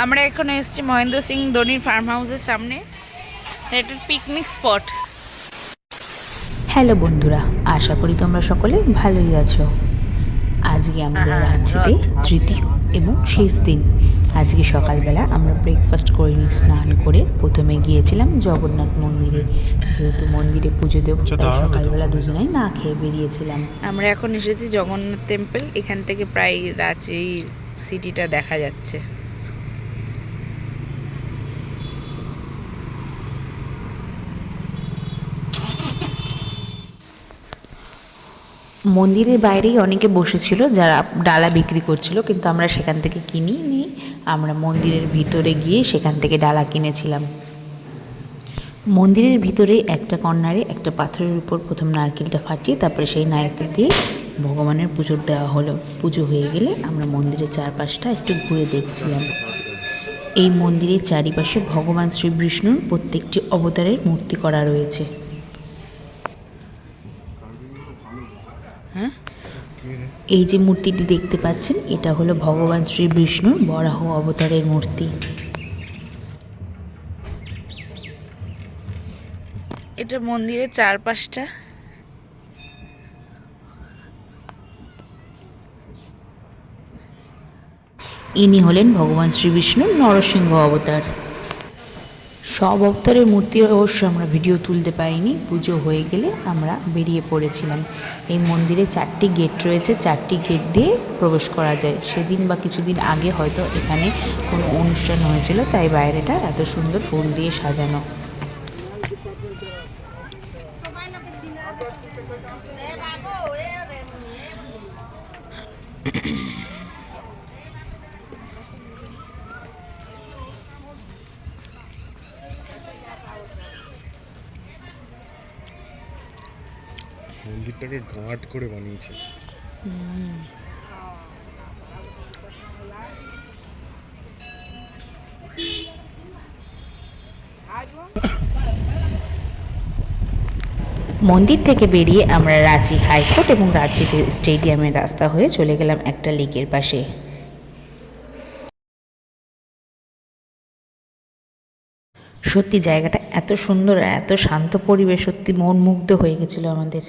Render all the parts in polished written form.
আমরা এখন এসেছি মহেন্দ্র সিং ধোনির ফার্ম হাউসের সামনে। এটা পিকনিক স্পট। হ্যালো বন্ধুরা, আশা করি তোমরা সকলে ভালোই আছো। আজকে আমাদের রাজ্যেতে তৃতীয় এবং শেষ দিন। আজকে সকালবেলা আমরা ব্রেকফাস্ট করে নিয়ে স্নান করে প্রথমে গিয়েছিলাম জগন্নাথ মন্দিরে। যেহেতু মন্দিরে পুজো দেবো তাই সকালবেলা দুজনেই না খেয়ে বেরিয়েছিলাম। আমরা এখন এসেছি জগন্নাথ টেম্পল। এখান থেকে প্রায় রাঁচি সিটিটা দেখা যাচ্ছে। মন্দিরের বাইরেই অনেকে বসেছিল যারা ডালা বিক্রি করছিল, কিন্তু আমরা সেখান থেকে কিনিনি। আমরা মন্দিরের ভিতরে গিয়ে সেখান থেকে ডালা কিনেছিলাম। মন্দিরের ভিতরে একটা কর্নারে একটা পাথরের উপর প্রথম নারকেলটা ফাটিয়ে তারপরে সেই নারকেল দিয়ে ভগবানের পুজো দেওয়া হলো। পুজো হয়ে গেলে আমরা মন্দিরের চারপাশটা একটু ঘুরে দেখছিলাম। এই মন্দিরের চারিপাশে ভগবান শ্রী বিষ্ণুর প্রত্যেকটি অবতারের মূর্তি করা রয়েছে। এই যে মূর্তিটি দেখতে পাচ্ছেন, এটা হলো ভগবান শ্রী বিষ্ণুর বরাহ অবতারের মূর্তি। এটা মন্দিরের চারপাশটা। ইনি হলেন ভগবান শ্রী বিষ্ণুর নরসিংহ অবতার। সব অবতারের মূর্তির অবশ্য আমরা ভিডিও তুলতে পারিনি। পুজো হয়ে গেলে আমরা বেরিয়ে পড়েছিলাম। এই মন্দিরে 4টি গেট রয়েছে, 4টি গেট দিয়ে প্রবেশ করা যায়। সেদিন বা কিছুদিন আগে হয়তো এখানে কোনো অনুষ্ঠান হয়েছিল, তাই বাইরেটা এত সুন্দর ফুল দিয়ে সাজানো। মন্দিরটাকে ঘাট করে বানিয়েছে। মন্দির থেকে বেরিয়ে আমরা রাঁচি হাইকোর্ট এবং রাঁচি স্টেডিয়ামের রাস্তা হয়ে চলে গেলাম একটা লেকের পাশে। সত্যি জায়গাটা এত সুন্দর, এত শান্ত পরিবেশ, সত্যি মন মুগ্ধ হয়ে গেছিল আমাদের।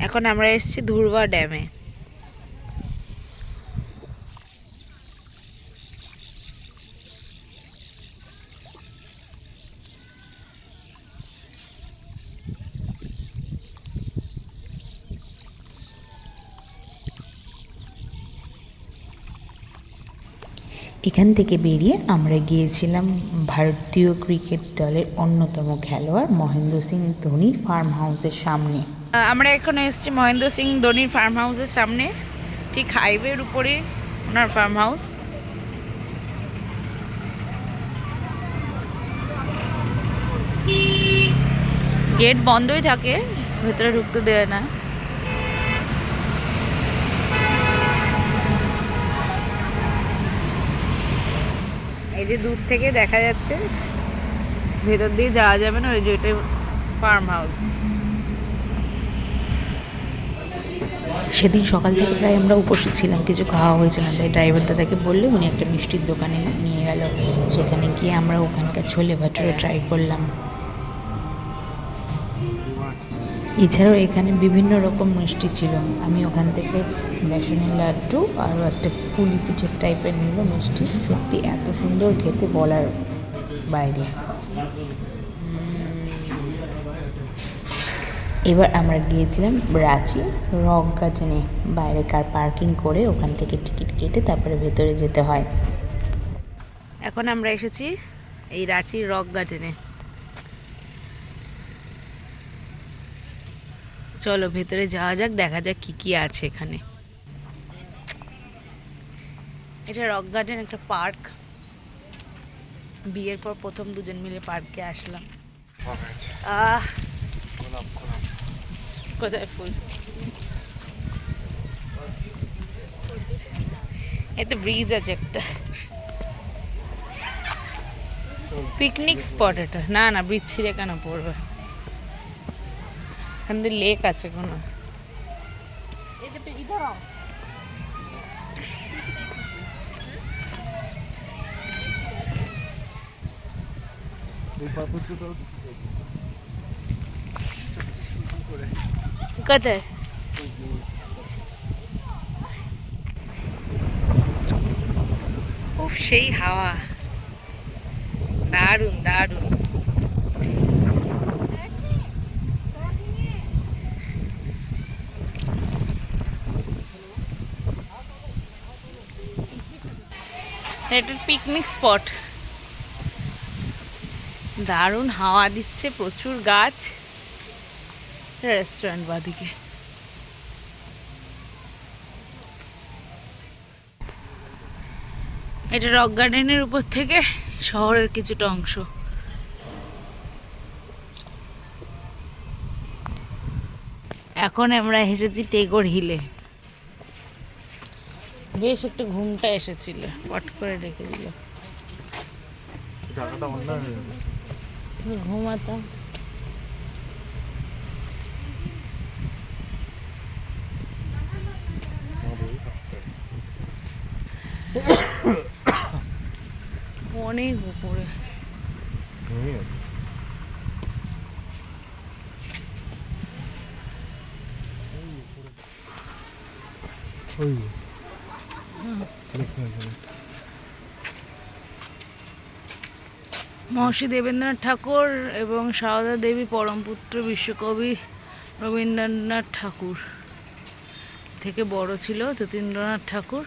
এখন আমরা এসেছি ধুরবা ড্যামে। এখান থেকে বেরিয়ে আমরা গিয়েছিলাম ভারতীয় ক্রিকেট দলের অন্যতম খেলোয়াড় মহেন্দ্র সিং ধোনির ফার্ম হাউসের সামনে। আমরা এখন এসেছি মহেন্দ্র সিং ধোনির ফার্ম হাউসের সামনে। ঠিক হাইওয়ের উপরে ওনার ফার্ম হাউস। গেট বন্ধই থাকে, ভেতরে ঢুকতে দেয় না। এই যে দূর থেকে দেখা যাচ্ছে, ভেতর দিয়ে যাওয়া যাবে না। ওই যে এটা ফার্ম হাউস। সেদিন সকাল থেকে প্রায় আমরা উপস্থিত ছিলাম, কিছু খাওয়া হয়েছিল না, তাই ড্রাইভার দাদাকে বললে উনি একটা মিষ্টির দোকানে নিয়ে গেল। সেখানে গিয়ে আমরা ওখানকার ছোলে ভাটুরে ট্রাই করলাম। এছাড়াও এখানে বিভিন্ন রকম মিষ্টি ছিল। আমি ওখান থেকে বেসনের লাড্ডু আর একটা পুলি পিঠে টাইপের নিল মিষ্টি। সত্যি এত সুন্দর খেতে, বলার বাইরে। এবার আমরা গিয়েছিলাম রাঁচি রক গার্ডেনে। বাইরে কার পার্কিং করে ওখান থেকে টিকিট কেটে তারপরে ভেতরে যেতে হয়। এখন আমরা এসেছি এই রাঁচি রক গার্ডেনে। চলো ভেতরে যাওয়া যাক, দেখা যাক কি কি আছে এখানে। এটা রক গার্ডেন, একটা পার্ক। বিয়ের পর প্রথম দুজন মিলে পার্কে আসলাম। আহ কোথায় ফুল? এতে ব্রিজ আছে একটা, পিকনিক স্পট এটা। না না, ব্রিজ ছিঁড়ে কেন পড়বে? এখান দিয়ে লেক আছে কোনো। কোথায়? উফ, সেই হাওয়া, দারুণ দারুণ। এটা পিকনিক স্পট, দারুণ হাওয়া দিচ্ছে, প্রচুর গাছ। রেস্টুরেন্ট বাদিকে। এটা রক গার্ডেনের উপর থেকে শহরের কিছুটা অংশ। এখন আমরা এসেছি টেগোর হিলে। বেশ একটা ঘুমটা এসেছিল, পট করে রেখে দিল। ঘুমাতাম। অনেক উপরে। মহর্ষি দেবেন্দ্রনাথ ঠাকুর এবং সারদা দেবী পরমপুত্র বিশ্বকবি রবীন্দ্রনাথ ঠাকুর থেকে বড় ছিল যতীন্দ্রনাথ ঠাকুর।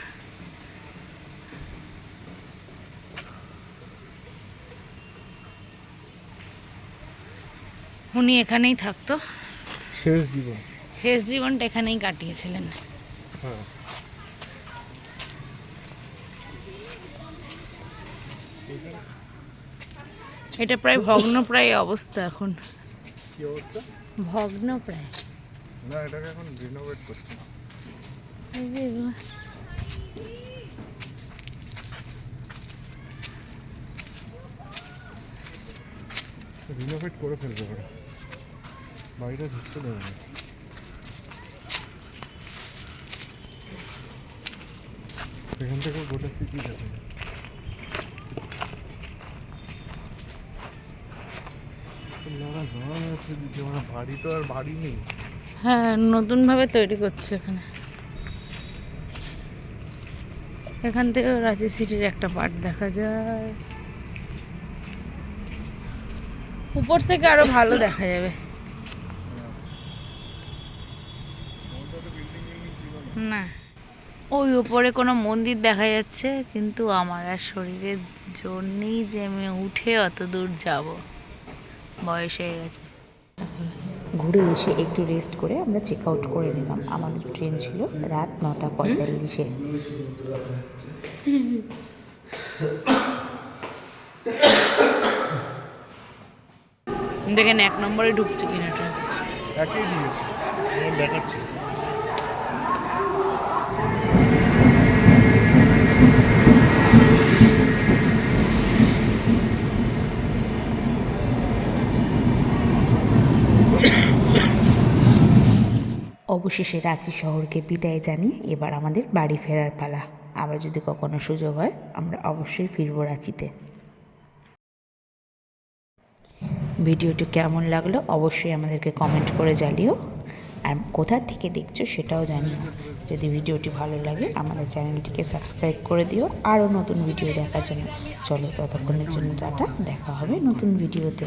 উনি এখানেই থাকতো, শেষ জীবনটা এখানেই কাটিয়েছিলেন। এটা প্রায় ভগ্নপ্রায় অবস্থা এখন। কি অবস্থা? ভগ্নপ্রায়। না, এটাকে এখন রিনোভেট করছে। রিনোভেট করে ফেলবে ওরা, বাইরে ঢুকতে দেবে না। এখান থেকে গোটা সিটি দেখে বাড়ি তো আর বাড়ি নেই। হ্যাঁ, নতুন ভাবে তৈরি করছে এখানে। এখান থেকে রাঁচি সিটির একটা পার্ট দেখা যায়, উপর থেকে আরো ভালো দেখা যাবে। না, ওই উপরে কোনো মন্দির দেখা যাচ্ছে, কিন্তু আমার আর শরীরের জোর নেই যে আমি উঠে অত দূর যাব, বয়স হয়ে গেছে। ঘুরে এসে একটু রেস্ট করে আমরা চেক আউট করে নিলাম। আমাদের ট্রেন ছিল রাত 9:45-এ। দেখেন 1 নম্বরে ঢুকছে কিনা ট্রেন। একই জিনিস দেখাচ্ছে। অবশেষে রাঁচি শহরকে বিদায় জানিয়ে এবার আমাদের বাড়ি ফেরার পালা। আবার যদি কখনো সুযোগ হয় আমরা অবশ্যই ফিরবো রাঁচিতে। ভিডিওটি কেমন লাগলো অবশ্যই আমাদেরকে কমেন্ট করে জানিও, আর কোথা থেকে দেখছো সেটাও জানিও। যদি ভিডিওটি ভালো লাগে আমাদের চ্যানেলটিকে সাবস্ক্রাইব করে দিও আরও নতুন ভিডিও দেখার জন্য। চলো, ততক্ষণের জন্য টাটা, দেখা হবে নতুন ভিডিওতে।